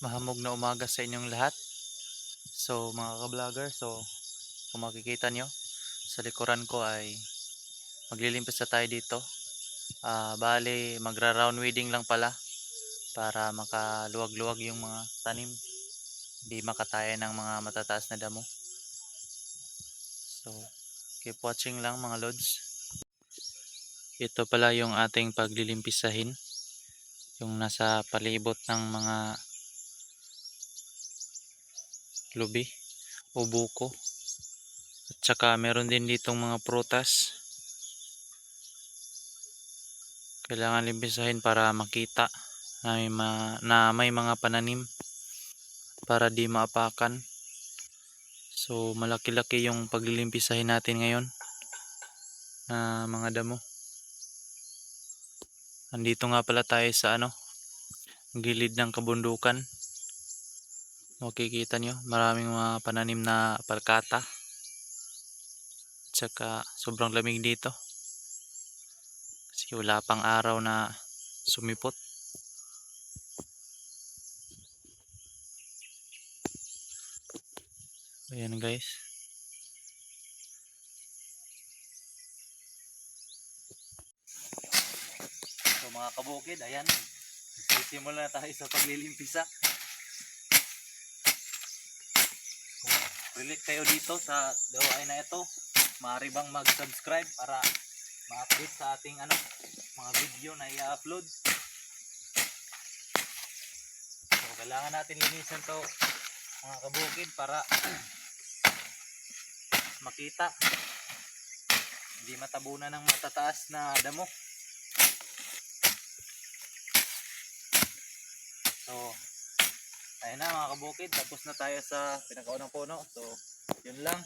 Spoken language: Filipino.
Mahamog na umaga sa inyong lahat. So mga ka-vlogger, so kung makikita nyo sa likuran ko ay maglilimpis na tayo dito. Bali magra-round weeding lang pala para makaluwag-luwag yung mga tanim, hindi makataya ng mga matataas na damo. So keep watching lang mga lods. Ito pala yung ating paglilimpisahin, yung nasa palibot ng mga lubi o buko. At saka meron din ditong mga prutas. Kailangan limpisahin para makita na may mga pananim para di maapakan. So malaki-laki yung paglilimpisahin natin ngayon na mga damo. Andito nga pala tayo sa gilid ng kabundukan. Makikita nyo maraming mga pananim na palkata. Tsaka sobrang lamig dito kasi wala pang araw na sumipot. Ayan guys. So mga kabukid, ayan, sisimula na tayo sa paglilimpisa. Kung relate kayo dito sa gawain na ito, maaari bang mag-subscribe para ma-update sa ating mga video na i-upload. So kailangan natin linisan to mga kabukid para makita, hindi matabunan ng matataas na damo. So ayun na mga kabukid, tapos na tayo sa pinakaunang puno. So yun lang.